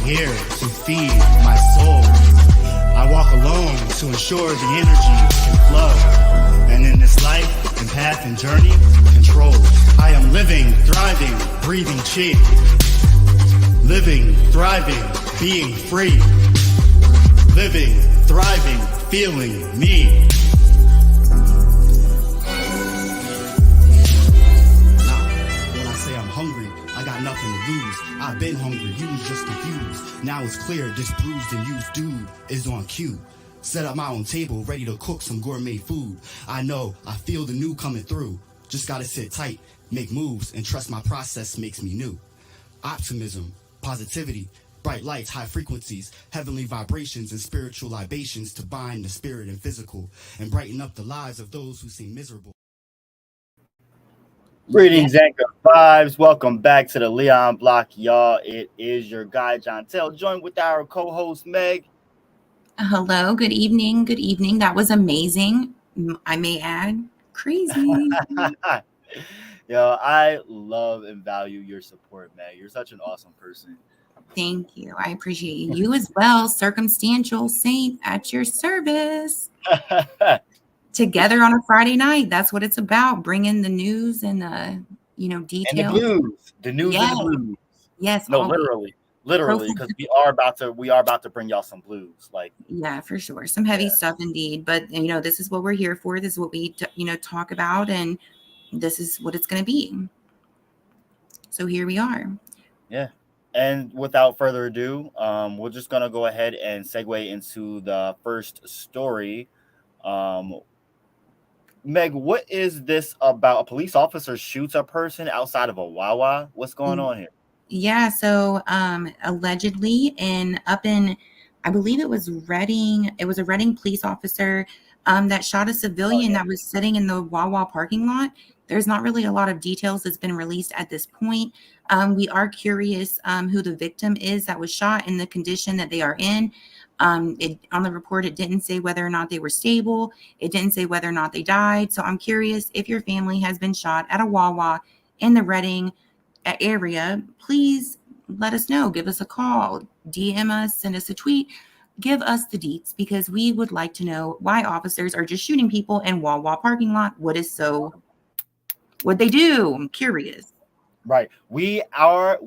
here to feed my soul. I walk alone to ensure the energy can flow. And in this life and path and journey, control. I am living, thriving, breathing chi. Living, thriving, being free. Living, thriving, feeling me. When I say I'm hungry, I got nothing to lose. I've been hungry, you was just confused. Now it's clear this bruised and used dude is on cue. Set up my own table, ready to cook some gourmet food. I know, I feel the new coming through. Just gotta sit tight, make moves, and trust my process makes me new. Optimism, positivity, bright lights, high frequencies, heavenly vibrations, and spiritual libations to bind the spirit and physical, and brighten up the lives of those who seem miserable. Greetings and good vibes. Welcome back to the Leon Block, y'all. It is your guy, John Tell, joined with our co-host, Meg. Hello, good evening. Good evening. That was amazing. I may add, crazy. Yo, I love and value your support, Meg. You're such an awesome person. Thank you. I appreciate you. You as well. Circumstantial Saint at your service. Together on a Friday night. That's what it's about. Bringing the news and details. And the blues. The news yes. and the blues. Yes. No, always. Literally, because we are about to bring y'all some blues. Yeah, for sure. Some heavy stuff indeed. But this is what we're here for. This is what we talk about, and this is what it's gonna be. So here we are. Yeah. And without further ado, we're just gonna go ahead and segue into the first story. Meg, what is this about? A police officer shoots a person outside of a Wawa? What's going on here? Yeah, so allegedly I believe it was Reading. It was a Reading police officer that shot a civilian that was sitting in the Wawa parking lot. There's not really a lot of details that's been released at this point. We are curious who the victim is that was shot and the condition that they are in. On the report, it didn't say whether or not they were stable. It didn't say whether or not they died. So I'm curious if your family has been shot at a Wawa in the Reading area, please let us know. Give us a call, DM us, send us a tweet, give us the deets, because we would like to know why officers are just shooting people in Wawa parking lot. What they do? I'm curious. Right. We are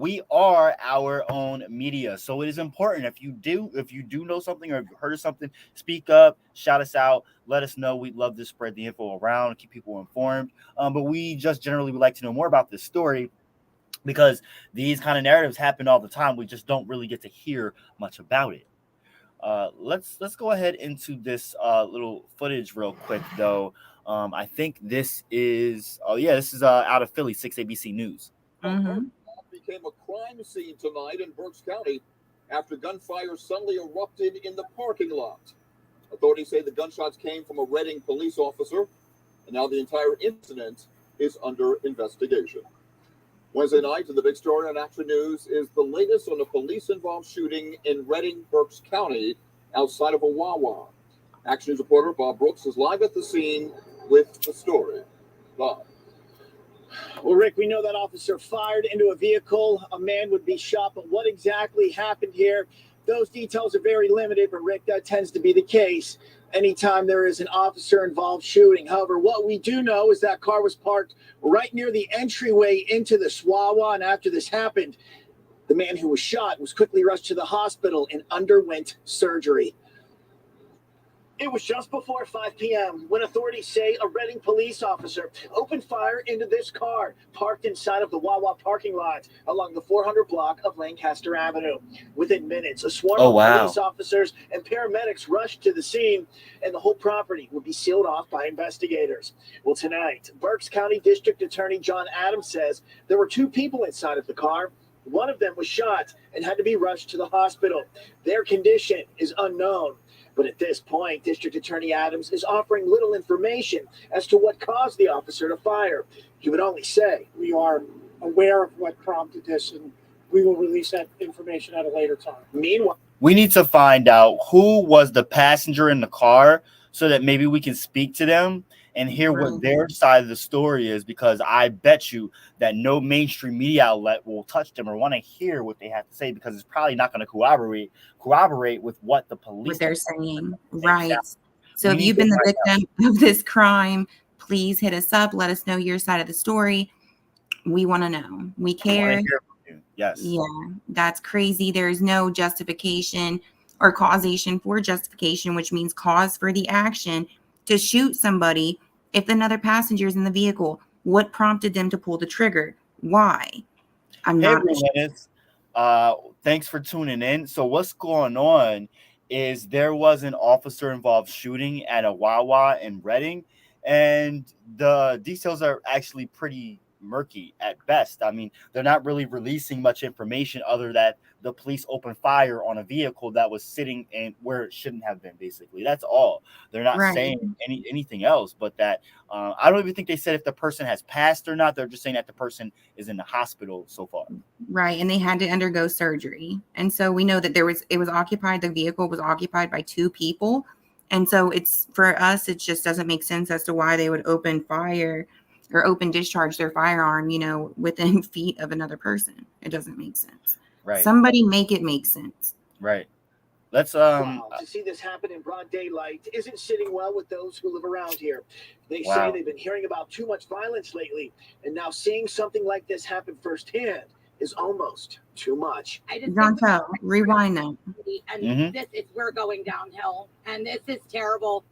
our own media. So it is important. If you do know something or heard of something, speak up, shout us out, let us know. We'd love to spread the info around, keep people informed. But we just generally would like to know more about this story, because these kind of narratives happen all the time. We just don't really get to hear much about it. Let's go ahead into this little footage real quick, though. I think this is out of Philly, 6 ABC News. Mm-hmm. Became a crime scene tonight in Berks County after gunfire suddenly erupted in the parking lot. Authorities say the gunshots came from a Reading police officer, and now the entire incident is under investigation. Wednesday night, the big story on Action News is the latest on a police-involved shooting in Reading, Berks County, outside of a Wawa. Action News reporter Bob Brooks is live at the scene with the story. Bob. Well, Rick, we know that officer fired into a vehicle. A man would be shot, but what exactly happened here? Those details are very limited, but Rick, that tends to be the case anytime there is an officer-involved shooting. However, what we do know is that car was parked right near the entryway into the Wawa, and after this happened, the man who was shot was quickly rushed to the hospital and underwent surgery. It was just before 5 p.m. when authorities say a Reading police officer opened fire into this car parked inside of the Wawa parking lot along the 400 block of Lancaster Avenue. Within minutes, a swarm of police officers and paramedics rushed to the scene, and the whole property would be sealed off by investigators. Well, tonight, Berks County District Attorney John Adams says there were 2 people inside of the car. One of them was shot and had to be rushed to the hospital. Their condition is unknown. But at this point, District Attorney Adams is offering little information as to what caused the officer to fire. He would only say, "We are aware of what prompted this, and we will release that information at a later time." Meanwhile, we need to find out who was the passenger in the car so that maybe we can speak to them and hear what Right. their side of the story is, because I bet you that no mainstream media outlet will touch them or want to hear what they have to say, because it's probably not going to corroborate with what the police What they're department saying. says. Right. Exactly. So We if need you've to been the find out. victim of this crime, please hit us up. Let us know your side of the story. We want to know. We We want to care. hear from you. Yes. Yeah, that's crazy. There's no justification or causation for justification, which means cause for the action to shoot somebody if another passenger is in the vehicle. What prompted them to pull the trigger? Why? I'm Hey, not. Relennis. Thanks for tuning in. So what's going on is there was an officer involved shooting at a Wawa in Reading, and the details are actually pretty murky at best. I mean, they're not really releasing much information other that the police opened fire on a vehicle that was sitting in where it shouldn't have been. Basically, that's all. They're not Right. saying anything else, but that I don't even think they said if the person has passed or not. They're just saying that the person is in the hospital so far. Right. And they had to undergo surgery. And so we know that it was occupied, the vehicle was occupied by two people. And so it's for us, it just doesn't make sense as to why they would open fire or open discharge their firearm, within feet of another person. It doesn't make sense. Right. Somebody make it make sense. Right. Let's Wow, to see this happen in broad daylight isn't sitting well with those who live around here. They say Wow. they've been hearing about too much violence lately, and now seeing something like this happen firsthand is almost too much. I just Jontel, rewind that. and Mhm. this is we're going downhill, and this is terrible.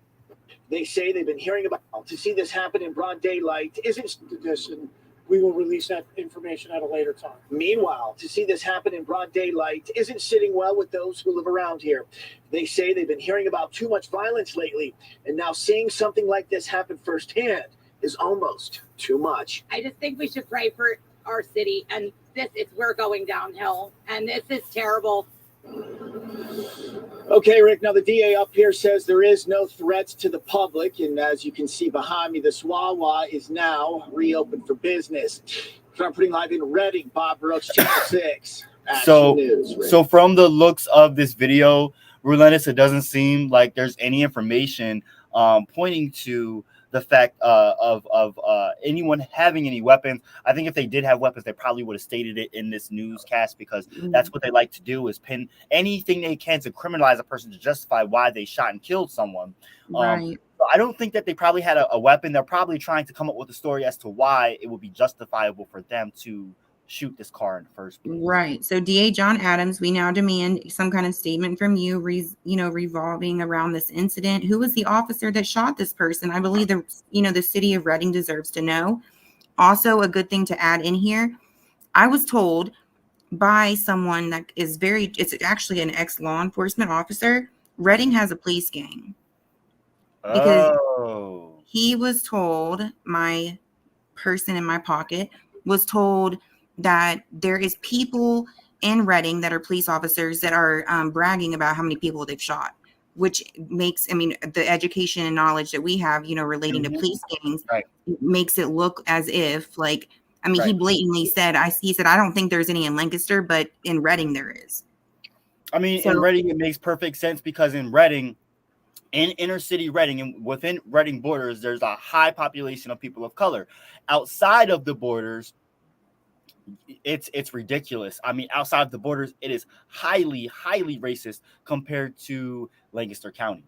They say they've been hearing about to see this happen in broad daylight isn't. This, and we will release that information at a later time. Meanwhile, to see this happen in broad daylight isn't sitting well with those who live around here. They say they've been hearing about too much violence lately, and now seeing something like this happen firsthand is almost too much. I just think we should pray for our city, and this is we're going downhill, and this is terrible. Okay, Rick, now the DA up here says there is no threats to the public, and as you can see behind me, this Wawa is now reopened for business. Reporting live in Reading, Bob Brooks, Channel 6. Action News, Rick. So from the looks of this video, Relennis, it doesn't seem like there's any information pointing to the fact of anyone having any weapons. I think if they did have weapons, they probably would have stated it in this newscast, because that's what they like to do, is pin anything they can to criminalize a person to justify why they shot and killed someone. Right. So I don't think that they probably had a weapon. They're probably trying to come up with a story as to why it would be justifiable for them to shoot this car in the first place. Right. So DA John Adams, we now demand some kind of statement from you, revolving around this incident. Who was the officer that shot this person? I believe the city of Reading deserves to know. Also, a good thing to add in here, I was told by someone that is it's actually an ex-law enforcement officer, Reading has a police gang. Because he was told, my person in my pocket was told that there is people in Reading that are police officers that are bragging about how many people they've shot, which makes, the education and knowledge that we have, relating to police gangs, Right. makes it look as if he Right. blatantly said, I don't think there's any in Lancaster, but in Reading there is. In Reading, it makes perfect sense, because in Reading, in inner city Reading and within Reading borders, there's a high population of people of color. Outside of the borders, it's ridiculous. Outside of the borders, it is highly, highly racist compared to Lancaster County.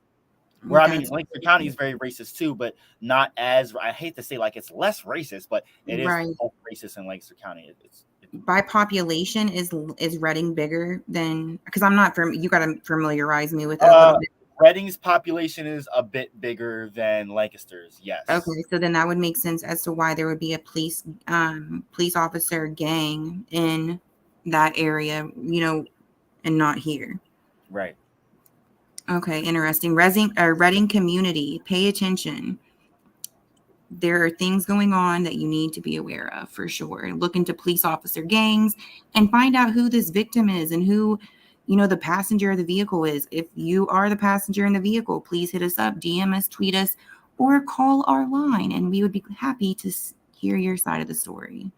Where Lancaster County is very racist too, but not as, I hate to say like it's less racist, but it is both racist in Lancaster County. It's by population, is Reading bigger than? Because I'm not from. You got to familiarize me with it a little bit. Reading's population is a bit bigger than Lancaster's. Yes. Okay, so then that would make sense as to why there would be a police officer gang in that area, and not here. Right. Okay, interesting. Reading community, pay attention. There are things going on that you need to be aware of for sure. Look into police officer gangs and find out who this victim is and who, the passenger of the vehicle is. If you are the passenger in the vehicle, please hit us up, DM us, tweet us, or call our line, and we would be happy to hear your side of the story.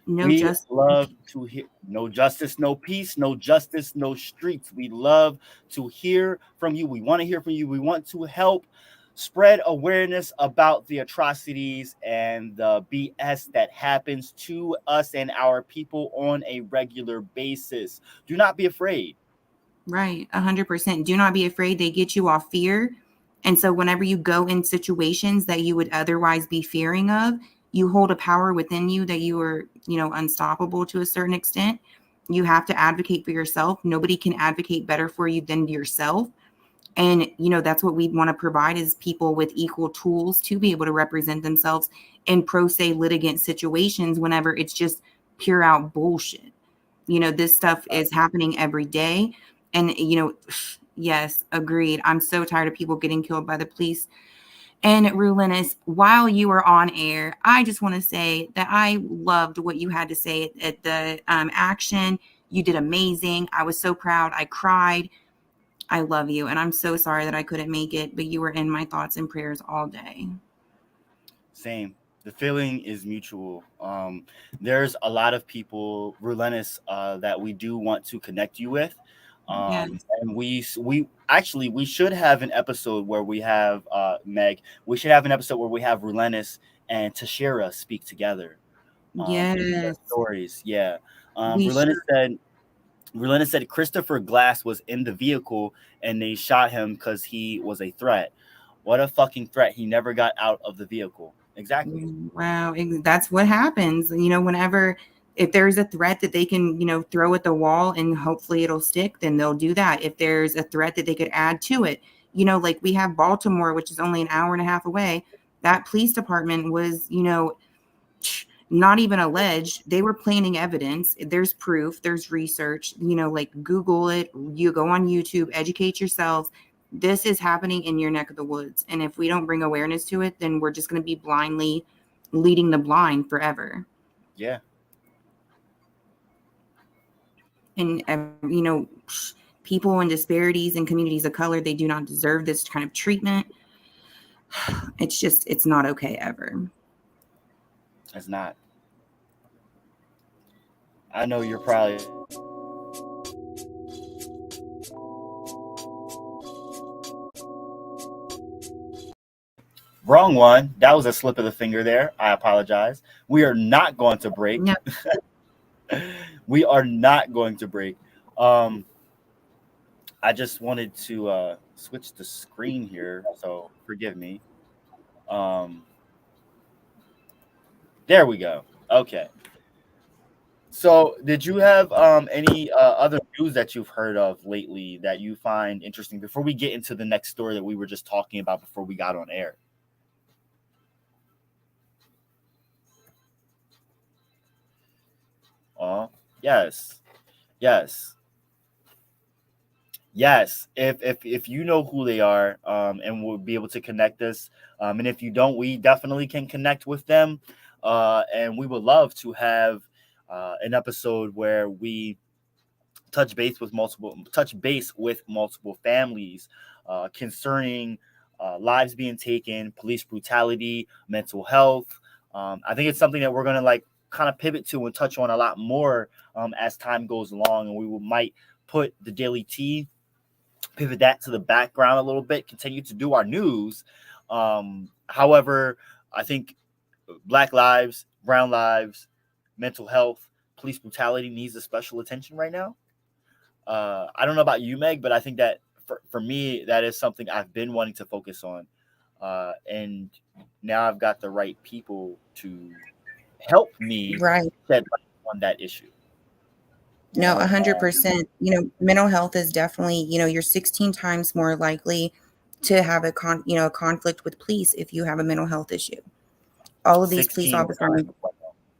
Love to hear no justice, no peace, no justice, no streets. We love to hear from you. We want to hear from you. We want to help. spread awareness about the atrocities and the BS that happens to us and our people on a regular basis. Do not be afraid. Right, 100%. Do not be afraid. They get you off fear. And so whenever you go in situations that you would otherwise be fearing of, you hold a power within you that you are, unstoppable to a certain extent. You have to advocate for yourself. Nobody can advocate better for you than yourself. And, that's what we want to provide is people with equal tools to be able to represent themselves in pro se litigant situations whenever it's just pure out bullshit. This stuff is happening every day. And, yes, agreed. I'm so tired of people getting killed by the police. And Rulenis, while you were on air, I just want to say that I loved what you had to say at the action. You did amazing. I was so proud. I cried. I love you. And I'm so sorry that I couldn't make it, but you were in my thoughts and prayers all day. Same. The feeling is mutual. There's a lot of people, Rulenis, that we do want to connect you with. Yes. And we should have an episode where we have Meg. We should have an episode where we have Rulenis and Tashira speak together. Yes. Stories. Yeah. We Rulenis said Christopher Glass was in the vehicle and they shot him because he was a threat. What a fucking threat. He never got out of the vehicle. Exactly. Wow. That's what happens. Whenever, if there's a threat that they can, throw at the wall and hopefully it'll stick, then they'll do that. If there's a threat that they could add to it, like we have Baltimore, which is only an hour and a half away. That police department was, not even alleged. They were planting evidence. There's proof. There's research. Like Google it. You go on YouTube, educate yourselves. This is happening in your neck of the woods. And if we don't bring awareness to it, then we're just going to be blindly leading the blind forever. Yeah. And, people in disparities in communities of color, they do not deserve this kind of treatment. It's not okay ever. It's not. I know you're probably wrong one. That was a slip of the finger there. I apologize. We are not going to break. No. We are not going to break. I just wanted to switch the screen here, so forgive me. There we go. Okay. So did you have any other news that you've heard of lately that you find interesting before we get into the next story that we were just talking about before we got on air? Yes. If you know who they are, and we'll be able to connect us, and if you don't, we definitely can connect with them, and we would love to have an episode where we touch base with multiple families concerning lives being taken, police brutality, mental health. I think it's something that we're gonna kind of pivot to and touch on a lot more as time goes along, and we might put the Daily Tea, pivot that to the background a little bit, continue to do our news. However, I think Black lives, brown lives, mental health, police brutality needs a special attention right now. I don't know about you, Meg, but I think that for me, that is something I've been wanting to focus on. And now I've got the right people to help me Right. shed light on that issue. No, 100%. Mental health is definitely, you're 16 times more likely to have a conflict with police if you have a mental health issue. All of these police 16 officers are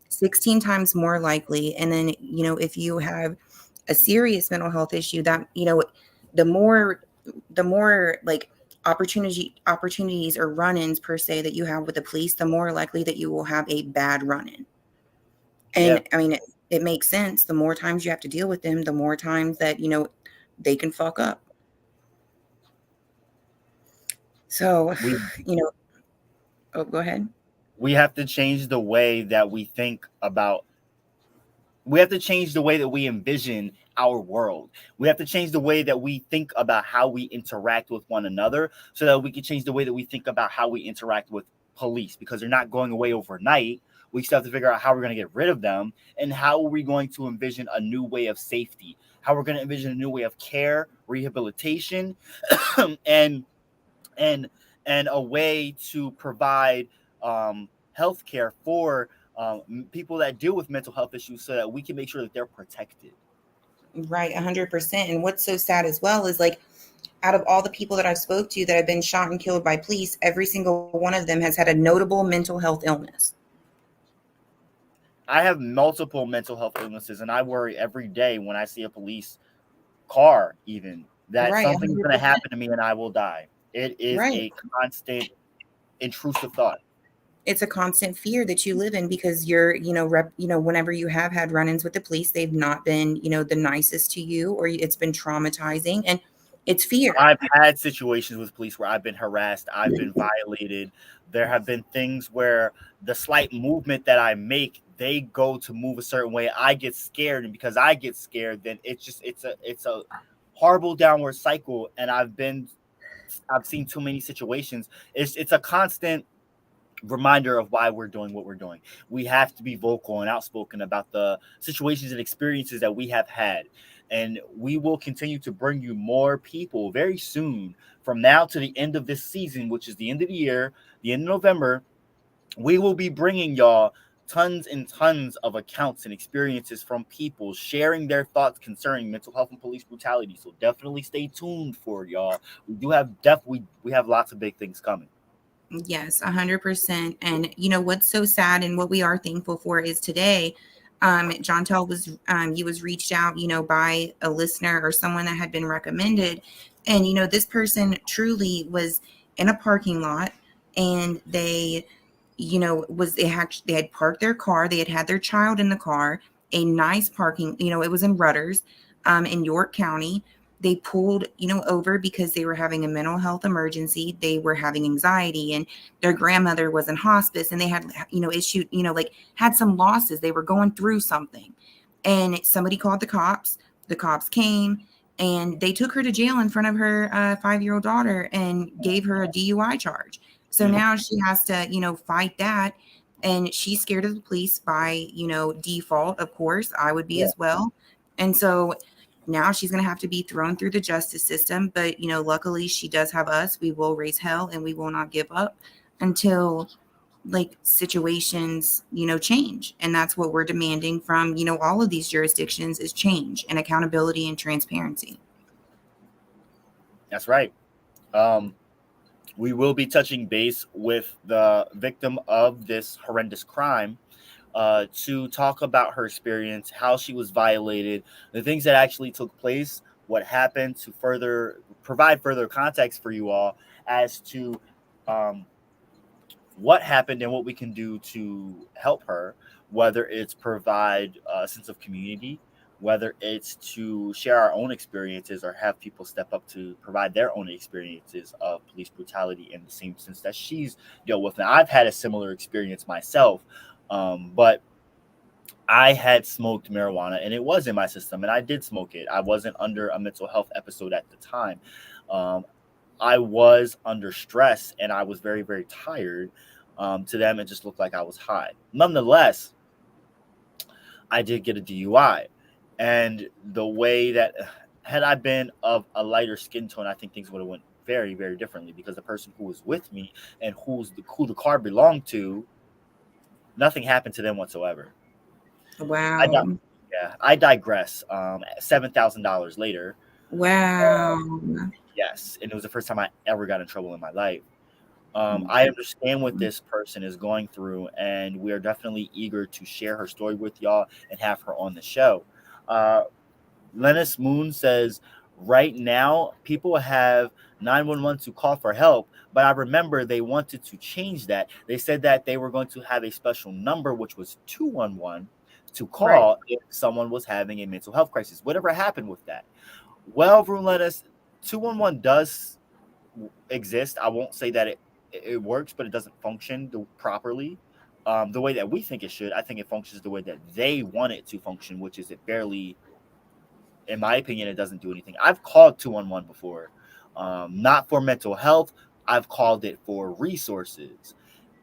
16 times more likely. And then, if you have a serious mental health issue, that, the more like opportunities or run-ins per se that you have with the police, the more likely that you will have a bad run-in. And Yeah. I mean, it makes sense. The more times you have to deal with them, the more times that, they can fuck up. So, oh, go ahead. We have to change the way that we think about, we have to change the way that we envision our world. We have to change the way that we think about how we interact with one another so that we can change the way that we think about how we interact with police, because they're not going away overnight. We still have to figure out how we're going to get rid of them, and how are we going to envision a new way of safety, how we're going to envision a new way of care, rehabilitation, and and a way to provide health care for people that deal with mental health issues, so that we can make sure that they're protected. Right, 100%. And what's so sad as well is, like, out of all the people that I've spoke to that have been shot and killed by police, every single one of them has had a notable mental health illness. I have multiple mental health illnesses, and I worry every day when I see a police car, even, that Right, something's going to 100%. happen to me and I will die. It is Right. a constant intrusive thought. It's a constant fear that you live in, because you're, whenever you have had run-ins with the police, they've not been, the nicest to you, or it's been traumatizing, and it's fear. I've had situations with police where I've been harassed, I've been violated. There have been things where the slight movement that I make, they go to move a certain way. I get scared, and because I get scared, then it's a horrible downward cycle. And I've seen too many situations. It's a constant reminder of why we're doing what we're doing. We have to be vocal and outspoken about the situations and experiences that we have had. And we will continue to bring you more people very soon. From now to the end of this season, which is the end of the year, the end of November, we will be bringing y'all tons and tons of accounts and experiences from people sharing their thoughts concerning mental health and police brutality. So definitely stay tuned for it, y'all. We do have we have lots of big things coming. Yes, 100%. And what's so sad and what we are thankful for is today, John Tell was he was reached out, by a listener or someone that had been recommended. And this person truly was in a parking lot, and they they had parked their car, they had their child in the car, a nice parking, it was in Rudders, in York County. They pulled, over because they were having a mental health emergency. They were having anxiety, and their grandmother was in hospice, and they had, issued, had some losses. They were going through something, and somebody called the cops. The cops came, and they took her to jail in front of her 5-year-old daughter and gave her a DUI charge. So now she has to, fight that. And she's scared of the police by, default, of course. I would be as well. And so now she's going to have to be thrown through the justice system. But, luckily she does have us. We will raise hell, and we will not give up until situations, change. And that's what we're demanding from, all of these jurisdictions, is change and accountability and transparency. That's right. We will be touching base with the victim of this horrendous crime to talk about her experience, how she was violated, the things that actually took place, what happened, to provide further context for you all as to what happened and what we can do to help her, whether it's provide a sense of community, whether it's to share our own experiences or have people step up to provide their own experiences of police brutality in the same sense that she's dealt with. Now, I've had a similar experience myself, but I had smoked marijuana, and it was in my system, and I did smoke it. I wasn't under a mental health episode at the time. I was under stress, and I was very, very tired. To them, it just looked like I was high. Nonetheless, I did get a DUI. And the way that, had I been of a lighter skin tone, I think things would have went very, very differently, because the person who was with me and who the car belonged to, nothing happened to them whatsoever. Wow. I digress. $7,000 later. Wow. Yes. And it was the first time I ever got in trouble in my life. I understand what this person is going through, and we are definitely eager to share her story with y'all and have her on the show. Lennis Moon says, right now, people have 911 to call for help, but I remember they wanted to change that. They said that they were going to have a special number, which was 211, to call if someone was having a mental health crisis. Whatever happened with that? Well, Lennis, 211 does exist. I won't say that it works, but it doesn't function properly the way that we think it should. I think it functions the way that they want it to function, which is it barely in my opinion, it doesn't do anything. I've called 211 before, not for mental health. I've called it for resources,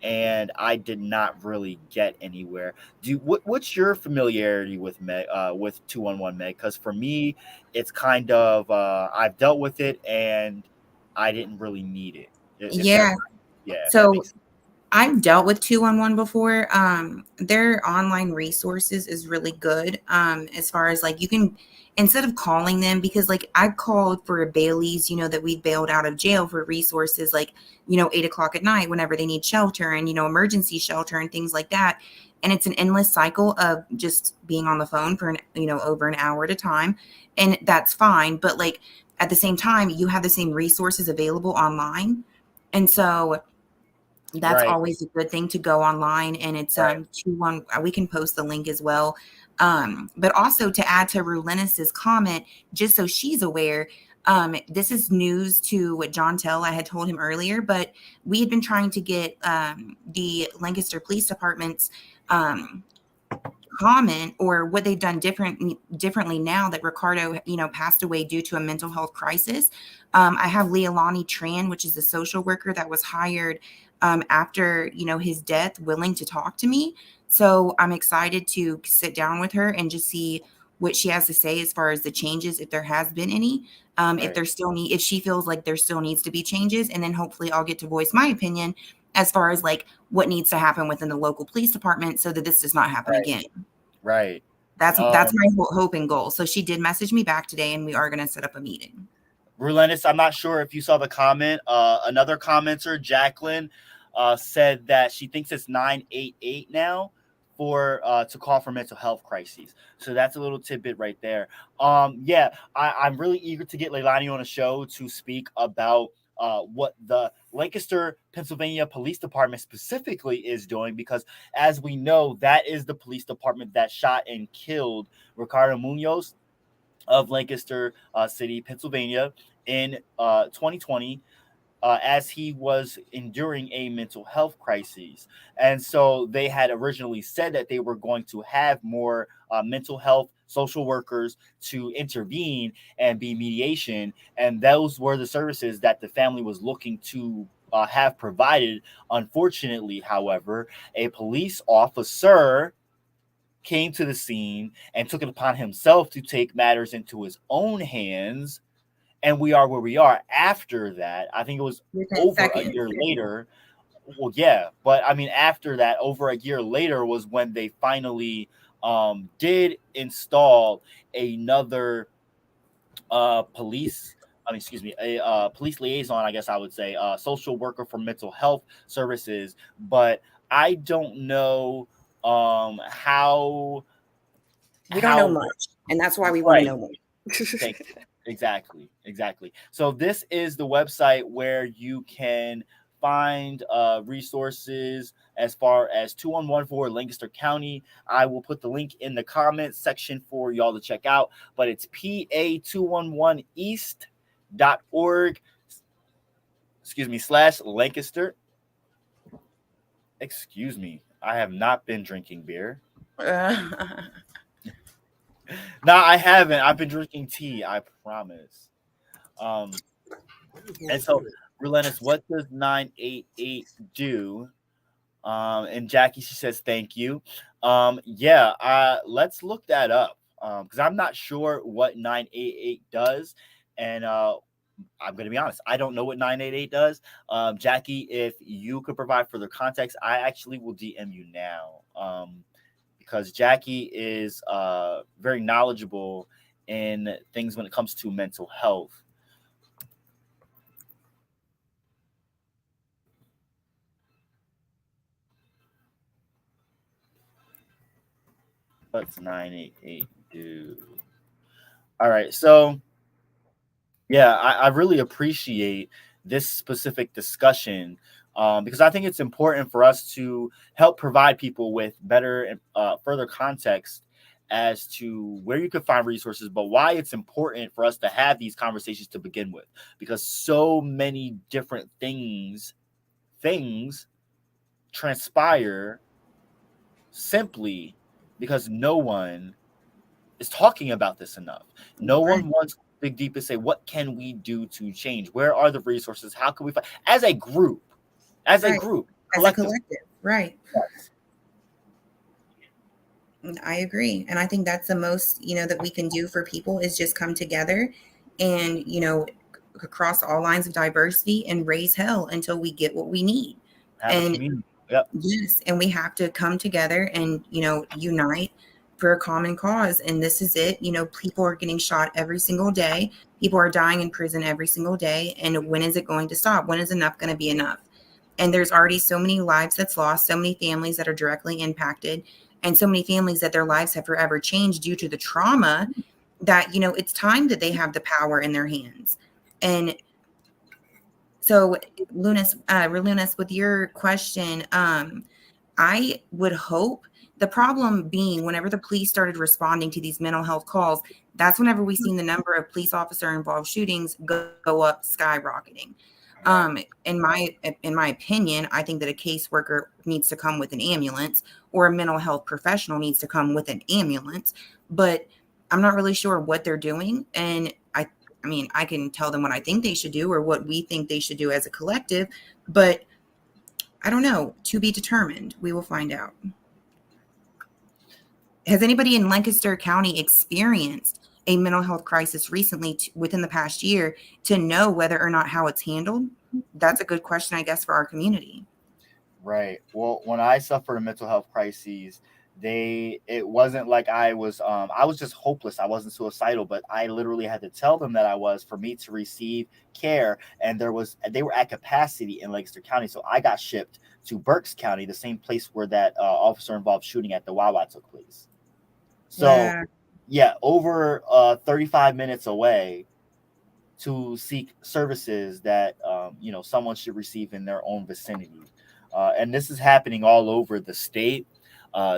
and I did not really get anywhere. What's your familiarity with with 211, Meg? Because for me, it's kind of I've dealt with it and I didn't really need it. If that, Yeah. yeah. If that So makes sense. I've dealt with 211 before. Their online resources is really good. As far as like you can, instead of calling them, because like I called for Bailey's, that we bailed out of jail for resources like, 8 o'clock at night whenever they need shelter and, emergency shelter and things like that. And it's an endless cycle of just being on the phone for over an hour at a time. And that's fine. But like at the same time, you have the same resources available online. And so that's Right. always a good thing to go online, and it's Right. we can post the link as well. But also to add to Rulenis's comment, just so she's aware, this is news to what John Tell. I had told him earlier, but we had been trying to get the Lancaster Police Department's comment or what they've done differently now that Ricardo, passed away due to a mental health crisis. I have Leilani Tran, which is a social worker that was hired after, his death, willing to talk to me. So I'm excited to sit down with her and just see what she has to say as far as the changes, if there has been any, if there still if she feels like there still needs to be changes, and then hopefully I'll get to voice my opinion as far as like what needs to happen within the local police department so that this does not happen again. Right. That's my hope and goal. So she did message me back today, and we are going to set up a meeting. Rulenis, I'm not sure if you saw the comment. Another commenter, Jacqueline, said that she thinks it's 988 now for to call for mental health crises. So that's a little tidbit right there. Yeah, I'm really eager to get Leilani on a show to speak about what the Lancaster, Pennsylvania Police Department specifically is doing, because as we know, that is the police department that shot and killed Ricardo Munoz of Lancaster City, Pennsylvania in 2020. As he was enduring a mental health crisis. And so they had originally said that they were going to have more mental health social workers to intervene and be mediation. And those were the services that the family was looking to have provided. Unfortunately, however, a police officer came to the scene and took it upon himself to take matters into his own hands, and we are where we are. After that, I think it was over a year later. Well, yeah, but I mean, after that, over a year later was when they finally did install another police. A police liaison, I guess I would say, social worker for mental health services. But I don't know how. We don't know much, and that's why we want to know more. Thank you. Exactly. So this is the website where you can find resources as far as 211 for Lancaster County. I will put the link in the comments section for y'all to check out, but it's pa211east.org /Lancaster. Excuse me, I have not been drinking beer. No, I haven't. I've been drinking tea, I promise. And so, Rulenis, what does 988 do? And Jackie, she says, thank you. Let's look that up, because I'm not sure what 988 does. And I'm going to be honest, I don't know what 988 does. Jackie, if you could provide further context, I actually will DM you now. Because Jackie is very knowledgeable in things when it comes to mental health. What's 988 do? All right, so yeah, I really appreciate this specific discussion. Because I think it's important for us to help provide people with better and further context as to where you can find resources, but why it's important for us to have these conversations to begin with, because so many different things transpire simply because no one is talking about this enough. No Right. one wants Big Deep to say, what can we do to change? Where are the resources? How can we fight as a group? As a Right. group, As a collectively. collective, right? I agree. And I think that's the most, that we can do for people is just come together and, across all lines of diversity and raise hell until we get what we need. Have a And community. Yep. yes, and we have to come together and, unite for a common cause. And this is it. People are getting shot every single day. People are dying in prison every single day. And when is it going to stop? When is enough going to be enough? And there's already so many lives that's lost, so many families that are directly impacted, and so many families that their lives have forever changed due to the trauma that, it's time that they have the power in their hands. And so, Lunas, with your question, I would hope, the problem being whenever the police started responding to these mental health calls, that's whenever we seen the number of police officer involved shootings go up skyrocketing. In my opinion, I think that a caseworker needs to come with an ambulance, or a mental health professional needs to come with an ambulance, but I'm not really sure what they're doing. And I mean, I can tell them what I think they should do or what we think they should do as a collective, but I don't know. To be determined. We will find out. Has anybody in Lancaster County experienced a mental health crisis recently within the past year to know whether or not how it's handled? That's a good question, I guess, for our community. Right. Well, when I suffered a mental health crisis, it wasn't like I was just hopeless. I wasn't suicidal, but I literally had to tell them that I was, for me to receive care. And they were at capacity in Lancaster County. So I got shipped to Berks County, the same place where that officer involved shooting at the Wawa took place. So yeah, over 35 minutes away to seek services that, someone should receive in their own vicinity. And this is happening all over the state.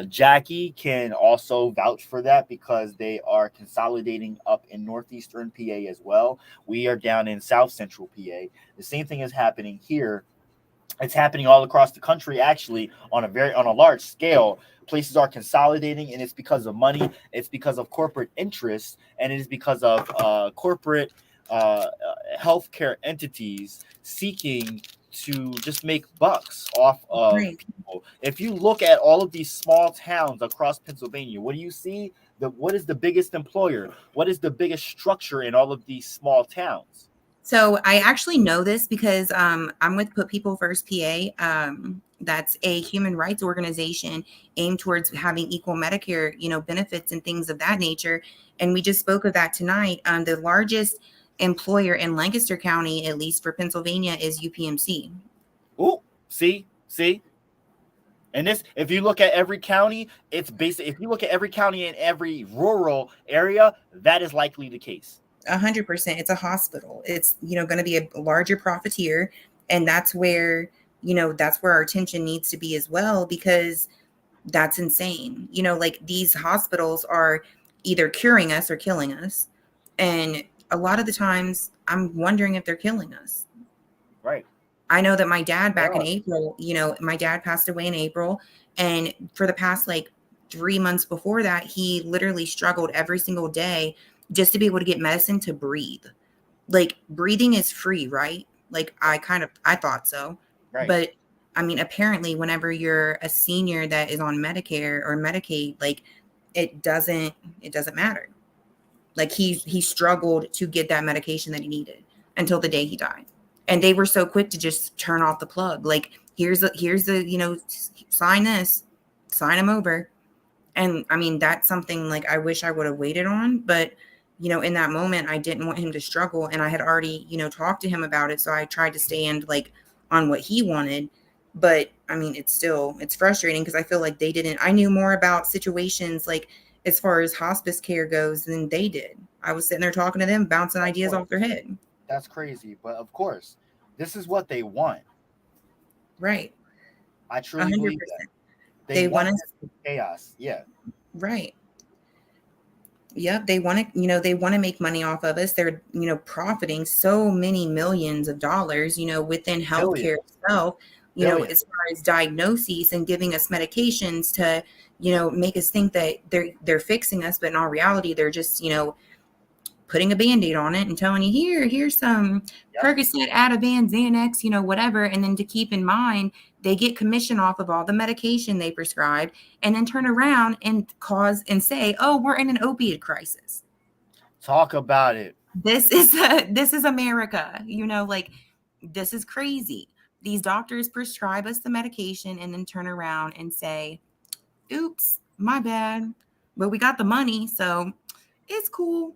Jackie can also vouch for that because they are consolidating up in northeastern PA as well. We are down in south central PA. The same thing is happening here. It's happening all across the country, actually, on a large scale. Places are consolidating, and it's because of money. It's because of corporate interests, and it is because of corporate healthcare entities seeking to just make bucks off of people. If you look at all of these small towns across Pennsylvania, what do you see? What is the biggest employer? What is the biggest structure in all of these small towns? So I actually know this because I'm with Put People First PA. That's a human rights organization aimed towards having equal Medicare, benefits and things of that nature. And we just spoke of that tonight. The largest employer in Lancaster County, at least for Pennsylvania, is UPMC. Oh, see. And this, if you look at every county, it's basically, if you look at every county in every rural area, that is likely the case. 100%. It's a hospital. It's, going to be a larger profiteer. And that's where, that's where our attention needs to be as well, because that's insane. Like these hospitals are either curing us or killing us. And a lot of the times I'm wondering if they're killing us. Right. I know that my dad back in April, my dad passed away in April. And for the past 3 months before that, he literally struggled every single day just to be able to get medicine to breathe. Like breathing is free, right? Like I thought so. Right. But I mean, apparently whenever you're a senior that is on Medicare or Medicaid, it doesn't matter. Like he struggled to get that medication that he needed until the day he died. And they were so quick to just turn off the plug. Like, here's the, sign this, sign him over. And I mean, that's something I wish I would have waited on, but in that moment, I didn't want him to struggle. And I had already, talked to him about it. So I tried to stand on what he wanted. But I mean, it's frustrating because I feel like I knew more about situations as far as hospice care goes than they did. I was sitting there talking to them, bouncing ideas off their head. That's crazy. But of course, this is what they want. Right. I truly 100%. believe that. They want chaos. Yeah. Right. Yep. They want to, they want to make money off of us. They're, profiting so many millions of dollars, within healthcare itself. you know, Billions. as far as diagnoses and giving us medications to, you know, make us think that they're fixing us, but in all reality, they're just, you know, putting a Band-Aid on it and telling you, here's some Yep. Percocet, Ativan, Xanax, you know, whatever. And then to keep in mind, they get commission off of all the medication they prescribe and then turn around and say, oh, we're in an opiate crisis. Talk about it. This is America, you know, like, this is crazy. These doctors prescribe us the medication and then turn around and say, oops, my bad, but we got the money, so it's cool.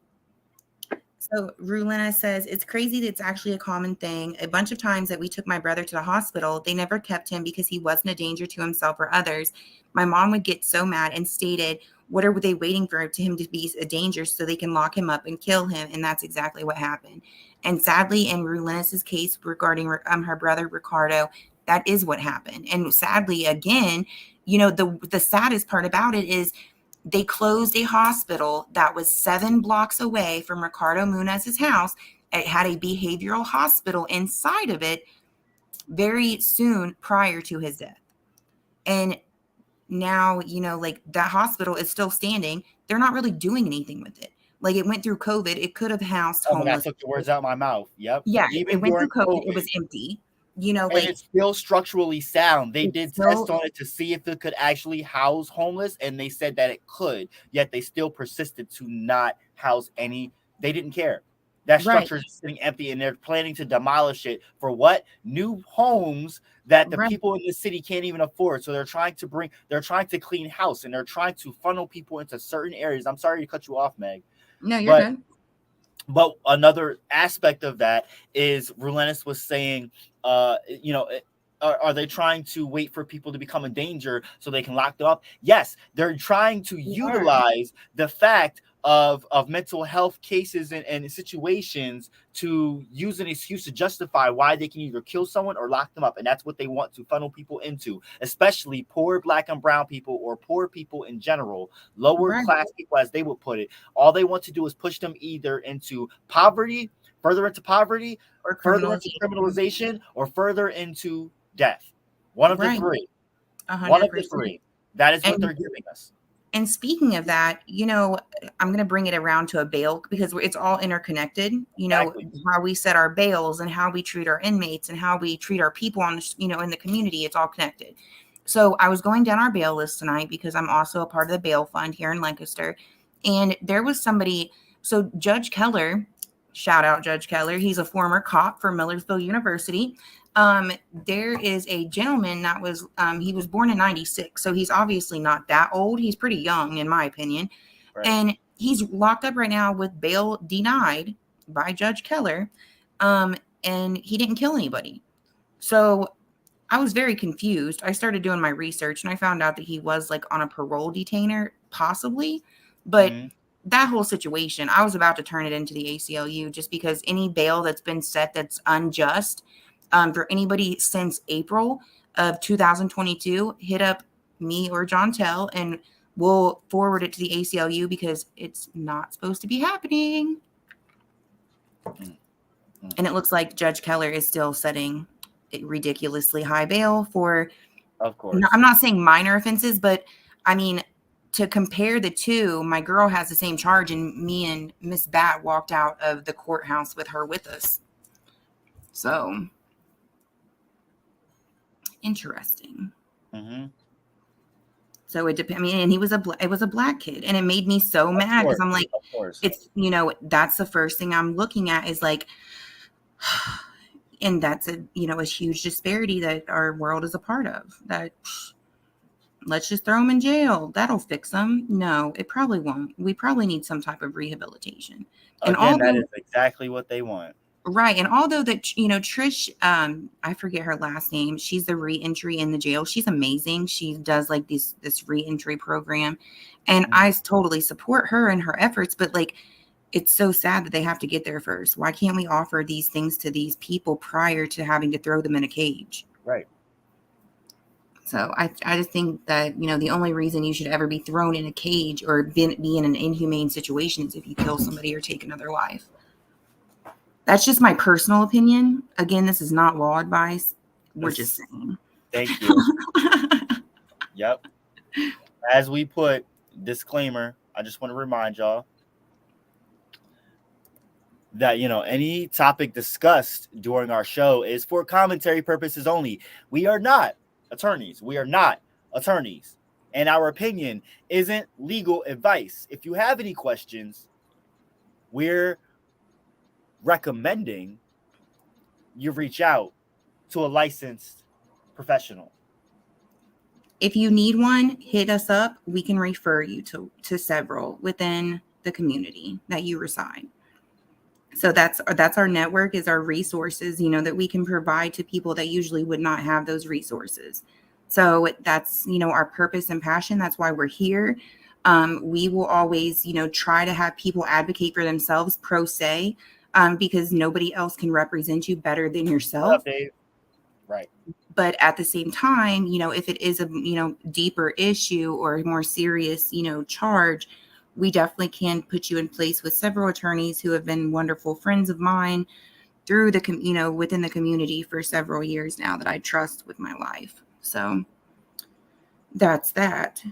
So Rulina says, it's crazy that it's actually a common thing. A bunch of times that we took my brother to the hospital, they never kept him because he wasn't a danger to himself or others. My mom would get so mad and stated, what are they waiting for him to be a danger so they can lock him up and kill him? And that's exactly what happened. And sadly, in Rulina's case regarding her brother, Ricardo, that is what happened. And sadly, again, you know, the saddest part about it is they closed a hospital that was 7 blocks away from Ricardo Munez's house. It had a behavioral hospital inside of it very soon prior to his death. And now, you know, like, that hospital is still standing. They're not really doing anything with it. Like, it went through COVID. It could have housed homeless. I took the words out of my mouth. Yep. Yeah, Even it went through during COVID. It was empty. You know, and like, it's still structurally sound. They It's did still- test on it to see if it could actually house homeless, and they said that it could. Yet they still persisted to not house any. They didn't care. That Right. structure is sitting empty, and they're planning to demolish it for what? New homes that the Right. people in the city can't even afford. So they're trying to clean house, and they're trying to funnel people into certain areas. I'm sorry to cut you off, Meg. no, you're but- good. But another aspect of that is Rulenis was saying, you know, are they trying to wait for people to become a danger so they can lock them up? Yes, they're trying to utilize the fact of mental health cases and situations to use an excuse to justify why they can either kill someone or lock them up. And that's what they want to funnel people into, especially poor Black and brown people, or poor people in general, lower Right. class people, as they would put it. All they want to do is push them either into poverty, further into poverty, Or further into criminalization, or further into death. One of the Right. three. 100%. One of the three. That is what And- they're giving us. And speaking of that, you know, I'm going to bring it around to a bail because it's all interconnected. You know, Exactly. how we set our bails and how we treat our inmates and how we treat our people on, you know, in the community. It's all connected. So I was going down our bail list tonight because I'm also a part of the bail fund here in Lancaster. And there was somebody, so Judge Keller, shout out Judge Keller. He's a former cop for Millersville University. There is a gentleman that was, he was born in 96. So he's obviously not that old. He's pretty young, in my opinion. Right. And he's locked up right now with bail denied by Judge Keller. And he didn't kill anybody. So I was very confused. I started doing my research and I found out that he was like on a parole detainer, possibly. But Mhm. that whole situation, I was about to turn it into the ACLU just because any bail that's been set that's unjust, for anybody since April of 2022, hit up me or John Tell and we'll forward it to the ACLU because it's not supposed to be happening. And it looks like Judge Keller is still setting a ridiculously high bail for, Of course. I'm not saying minor offenses, but I mean, to compare the two, my girl has the same charge and me and Miss Bat walked out of the courthouse with her with us. So interesting. Mhm. So it depends. I mean, and it was a Black kid, and it made me so mad because I'm like, Of course. it's, you know, that's the first thing I'm looking at is like, and that's a, you know, a huge disparity that our world is a part of. That let's just throw them in jail. That'll fix them. No, it probably won't. We probably need some type of rehabilitation. And Again, that although- is exactly what they want. Right. And although that, you know, Trish, I forget her last name. She's the re-entry in the jail. She's amazing. She does like this re-entry program. And I totally support her and her efforts, but like, it's so sad that they have to get there first. Why can't we offer these things to these people prior to having to throw them in a cage? Right. So I just think that, you know, the only reason you should ever be thrown in a cage or be in an inhumane situation is if you kill somebody or take another life. That's just my personal opinion. Again, this is not law advice. We're just saying. Thank you. Yep. As we put disclaimer, I just want to remind y'all that any topic discussed during our show is for commentary purposes only. We are not attorneys. And our opinion isn't legal advice. If you have any questions, we're recommending you reach out to a licensed professional. If you need one, hit us up. We can refer you to several within the community that you reside. So that's our network, is our resources, that we can provide to people that usually would not have those resources. So that's, our purpose and passion. That's why we're here. We will always, try to have people advocate for themselves pro se, because nobody else can represent you better than yourself. What up, Dave? Right. But at the same time, if it is a, deeper issue or a more serious, charge, we definitely can put you in place with several attorneys who have been wonderful friends of mine through the, within the community for several years now that I trust with my life. So that's that.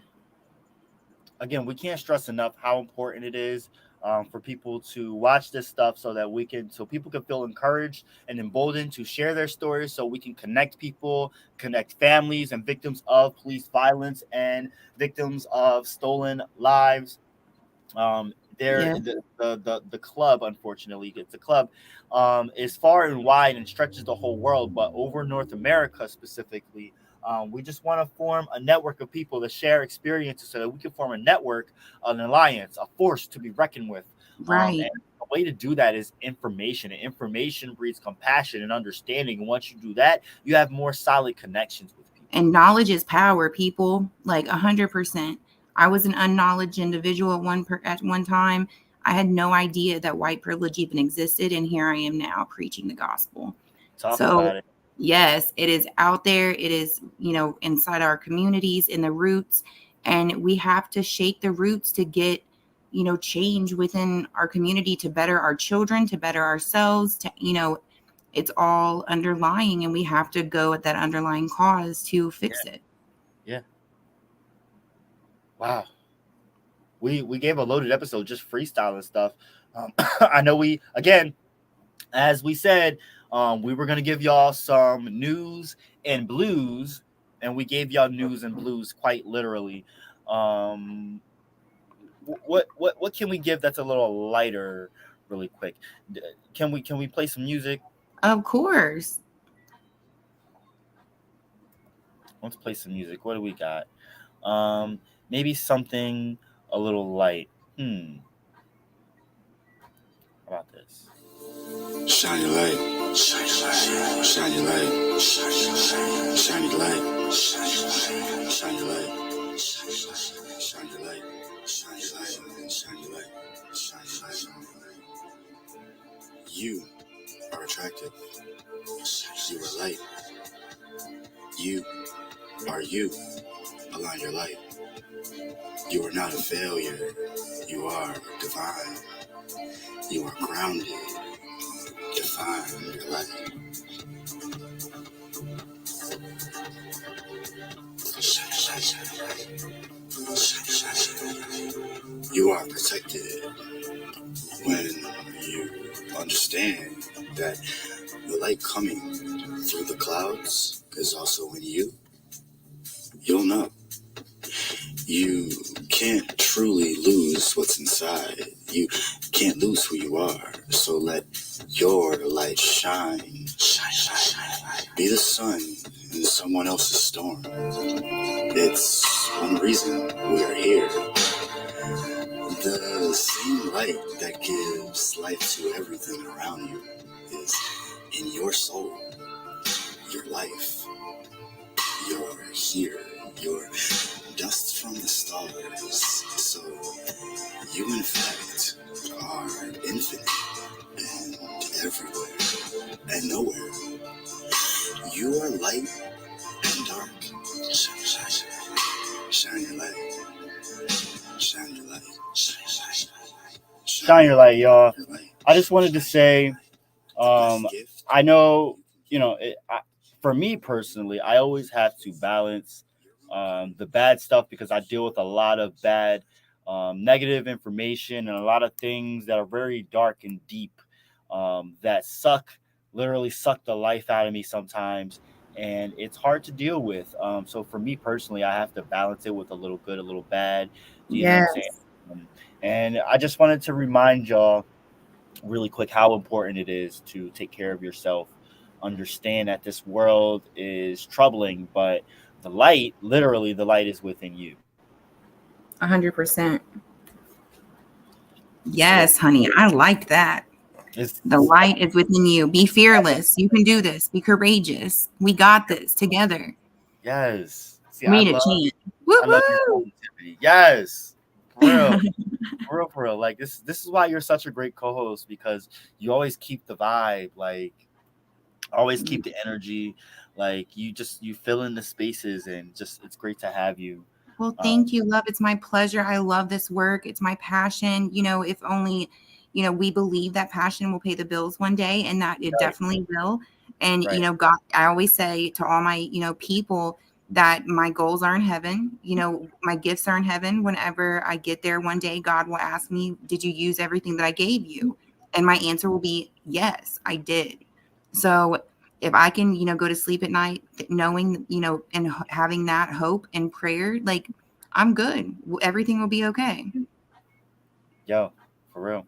Again, we can't stress enough how important it is for people to watch this stuff so people can feel encouraged and emboldened to share their stories, so we can connect people, connect families and victims of police violence and victims of stolen lives. The club, unfortunately, the club is far and wide and stretches the whole world, but over North America specifically, we just want to form a network of people to share experiences so that we can form a network, an alliance, a force to be reckoned with. Right. And the way to do that is information. And information breeds compassion and understanding. And once you do that, you have more solid connections with people. And knowledge is power, people. Like 100%. I was an unknowledge individual at one time. I had no idea that white privilege even existed. And here I am now preaching the gospel. Talk about it. Yes, it is out there. It is, inside our communities, in the roots. And we have to shake the roots to get, change within our community, to better our children, to better ourselves, to, it's all underlying, and we have to go at that underlying cause to fix it. Yeah. Wow. We gave a loaded episode just freestyling stuff. I know as we said, we were going to give y'all some news and blues, and we gave y'all news and blues quite literally. What can we give that's a little lighter really quick? Can we play some music? Of course. Let's play some music. What do we got? Maybe something a little light. How about this? Shine your light, shine your light, shine your light, shine your light, shine your light, shine your light, shine your light, shine your light, shine your light, shine your light. You are attractive. You are light. You are you. Align your light. You are not a failure. You are divine. You are grounded. Define your light. You are protected when you understand that the light coming through the clouds is also in you. You'll know. You can't truly lose what's inside. You can't lose who you are. So let your light shine. Be the sun in someone else's storm. It's one reason we are here. The same light that gives life to everything around you is in your soul, your life. You're here. You're dust from the stars. So you, in fact, are infinite and everywhere and nowhere. You are light and dark. Shine your light. Shine your light. Shine your light, y'all. I just wanted to say, I know, for me personally, I always have to balance the bad stuff because I deal with a lot of bad, negative information and a lot of things that are very dark and deep that literally suck the life out of me sometimes. And it's hard to deal with. So for me personally, I have to balance it with a little good, a little bad. You know what I'm saying? Yes. And I just wanted to remind y'all really quick how important it is to take care of yourself. Understand that this world is troubling, but literally, the light is within you. 100%. Yes, honey. I like that. The light is within you. Be fearless. You can do this. Be courageous. We got this together. Yes. See, We need a chant. I love your positivity. Yes. For real. For real. Like this is why you're such a great co-host, because you always keep the vibe, like always keep the energy, like you fill in the spaces, and just it's great to have you. Well, thank you, love. It's my pleasure. I love this work. It's my passion. If only, we believe that passion will pay the bills one day, and that it definitely will. And, Right. God, I always say to all my, people that my goals are in heaven. My gifts are in heaven. Whenever I get there one day, God will ask me, did you use everything that I gave you? And my answer will be, yes, I did. So if I can, go to sleep at night knowing, and having that hope and prayer, like I'm good. Everything will be okay. Yo, for real.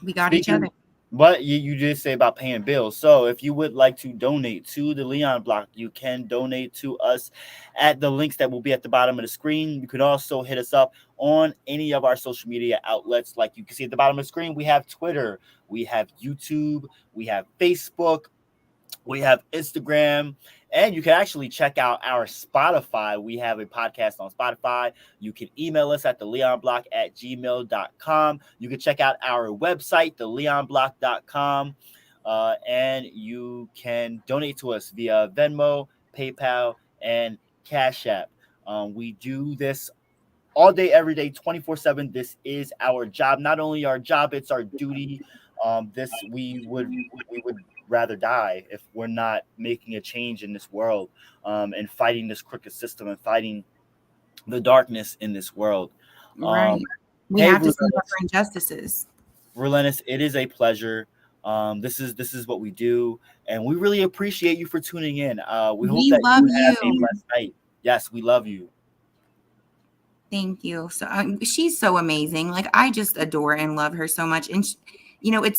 We got each other. But you did say about paying bills. So if you would like to donate to the Leon Block, you can donate to us at the links that will be at the bottom of the screen. You could also hit us up on any of our social media outlets. Like you can see at the bottom of the screen, we have Twitter, we have YouTube, we have Facebook, we have Instagram, and you can actually check out our Spotify. We have a podcast on Spotify. You can email us at theleonblock@gmail.com. You can check out our website, theleonblock.com, and you can donate to us via Venmo, PayPal, and Cash App. We do this all day, every day, 24/7. This is our job. Not only our job, it's our duty. We would rather die if we're not making a change in this world, and fighting this crooked system and fighting the darkness in this world. Right. We have to stand up for injustices. Relentless, it is a pleasure. This is what we do, and we really appreciate you for tuning in. We hope that love you have a you. blessed night. Yes, we love you. Thank you. So she's so amazing. Like I just adore and love her so much. And it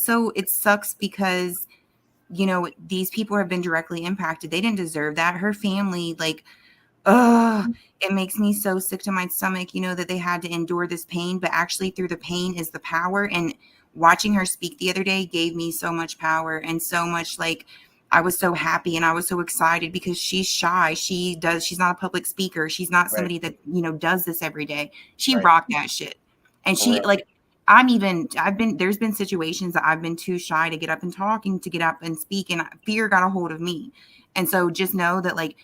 sucks because these people have been directly impacted. They didn't deserve that. Her family, like, it makes me so sick to my stomach, that they had to endure this pain, but actually through the pain is the power. And watching her speak the other day gave me so much power and so much, like, I was so happy and I was so excited because she's shy. She's not a public speaker. She's not somebody that, does this every day. She rocked that shit. And she like, there's been situations that I've been too shy to get up and talk and to get up and speak, and fear got a hold of me. And so just know that like,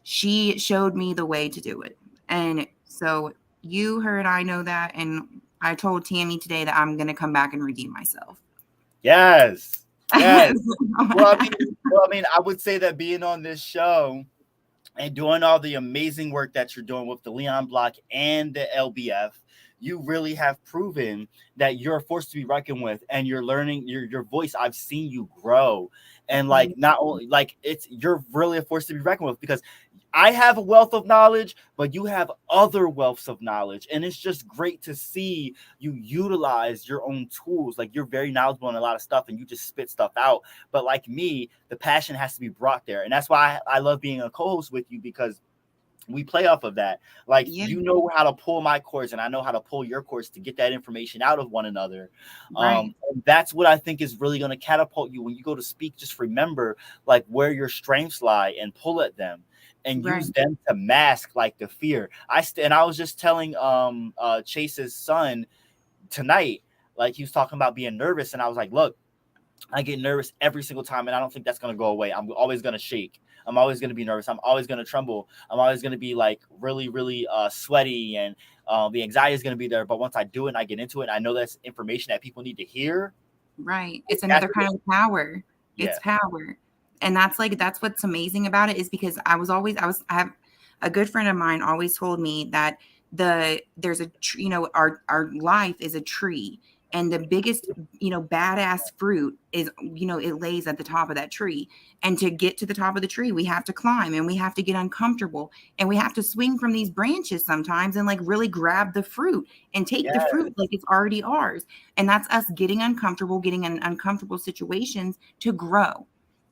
she showed me the way to do it. And so you heard, I know that. And I told Tammy today that I'm going to come back and redeem myself. Yes. Yes. Well, I mean, I would say that being on this show and doing all the amazing work that you're doing with the Leon Block and the LBF, you really have proven that you're a force to be reckoned with, and you're learning your voice. I've seen you grow, and like not only like you're really a force to be reckoned with, because I have a wealth of knowledge, but you have other wealths of knowledge, and it's just great to see you utilize your own tools. Like you're very knowledgeable in a lot of stuff, and you just spit stuff out. But like me, the passion has to be brought there, and that's why I love being a co-host with you, because we play off of that. Like you know how to pull my cords, and I know how to pull your cords to get that information out of one another. And that's what I think is really going to catapult you when you go to speak. Just remember like where your strengths lie and pull at them and use them to mask like the fear. I was just telling Chase's son tonight, like he was talking about being nervous, and I was like, look, I get nervous every single time, and I don't think that's going to go away. I'm always going to shake. I'm always going to be nervous. I'm always going to tremble. I'm always going to be like really, really sweaty, and the anxiety is going to be there. But once I do it and I get into it, and I know that's information that people need to hear. Right. It's another kind of power. Yeah. It's power. And that's what's amazing about it, is because I have a good friend of mine always told me that there's a tree, our life is a tree, and the biggest, badass fruit is, it lays at the top of that tree. And to get to the top of the tree, we have to climb, and we have to get uncomfortable, and we have to swing from these branches sometimes and like really grab the fruit and take the fruit like it's already ours. And that's us getting uncomfortable, getting in uncomfortable situations to grow.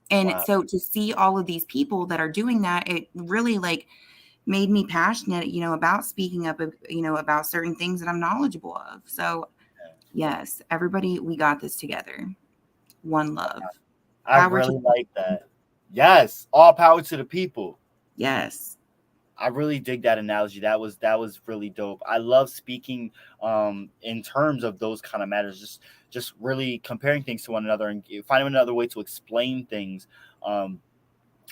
And so to see all of these people that are doing that, it really like made me passionate, about speaking up, about certain things that I'm knowledgeable of. So yes, everybody, we got this together. One love. I really like that. Yes, all power to the people. Yes. I really dig that analogy. That was really dope. I love speaking in terms of those kind of matters, just really comparing things to one another and finding another way to explain things.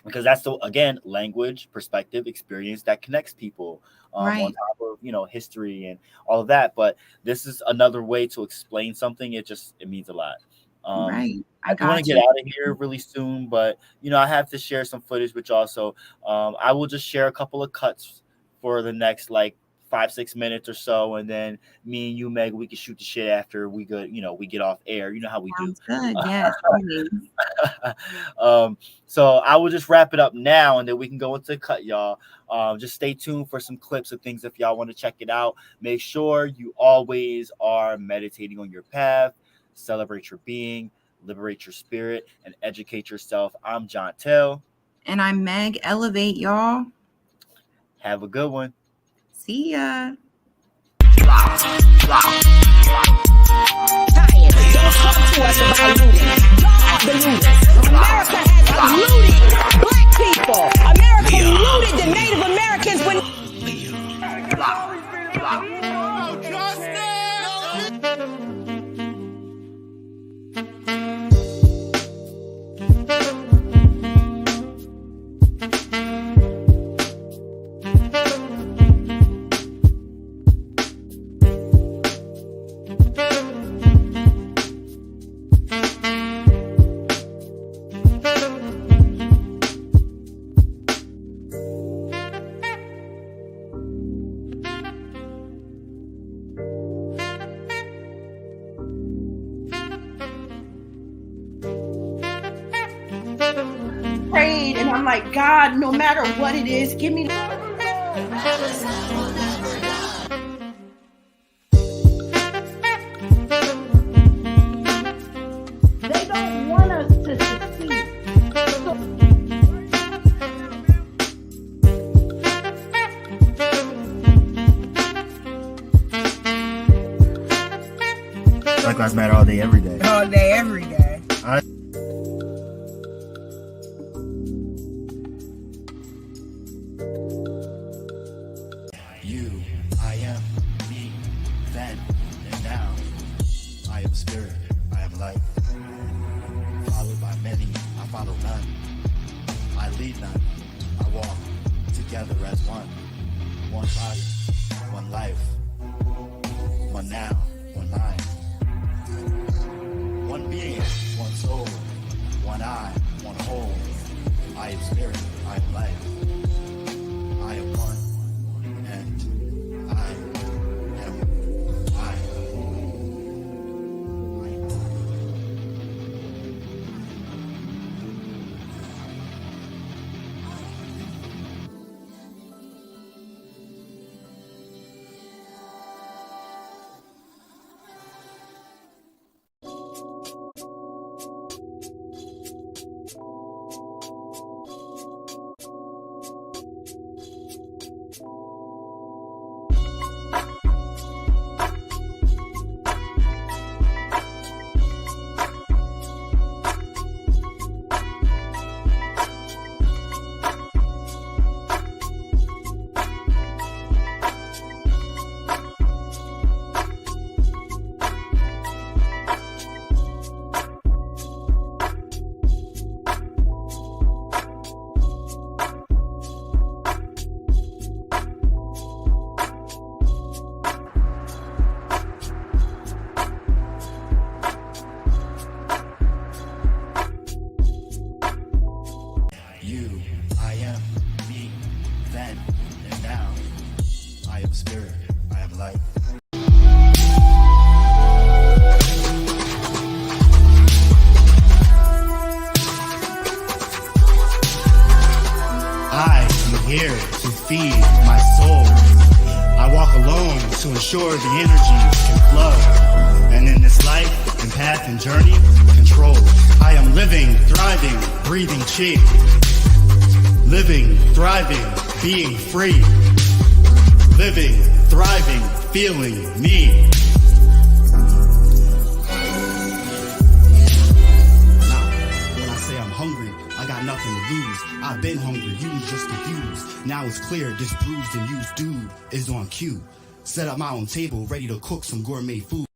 Because that's again, language, perspective, experience that connects people on top of, history and all of that. But this is another way to explain something. It means a lot. Right. I want to get out of here really soon, but I have to share some footage, which also I will just share a couple of cuts for the next like 5-6 minutes or so, and then me and you, Meg, we can shoot the shit after we get off air. You know how we Sounds do. Good. Yes. So I will just wrap it up now, and then we can go into the cut, y'all. Just stay tuned for some clips of things if y'all want to check it out. Make sure you always are meditating on your path, celebrate your being, liberate your spirit, and educate yourself. I'm John Tell. And I'm Meg. Elevate, y'all. Have a good one. See ya. Don't talk to us about looting. Y'all are the looters. America has looted black people. America looted the Native Americans when. Prayed, and I'm like, God, no matter what it is, give me. They don't want us to succeed. Black Lives Matter all day, every day. All day, every day. You, I am, me, then and now. I am spirit, I am light. Followed by many, I follow none. I lead none, I walk together as one. One body, one life. One now, one mind. One being, one soul. One eye, one whole. I am spirit, I am life. I am one. And I am I. am spirit, I am light. I am here to feed my soul. I walk alone to ensure the energy can flow. And in this life and path and journey, control. I am living, thriving, breathing chi. Living, thriving, being free. Living, thriving, feeling me. Now, when I say I'm hungry, I got nothing to lose. I've been hungry, you was just confused. Now it's clear this bruised and used dude is on cue. Set up my own table, ready to cook some gourmet food.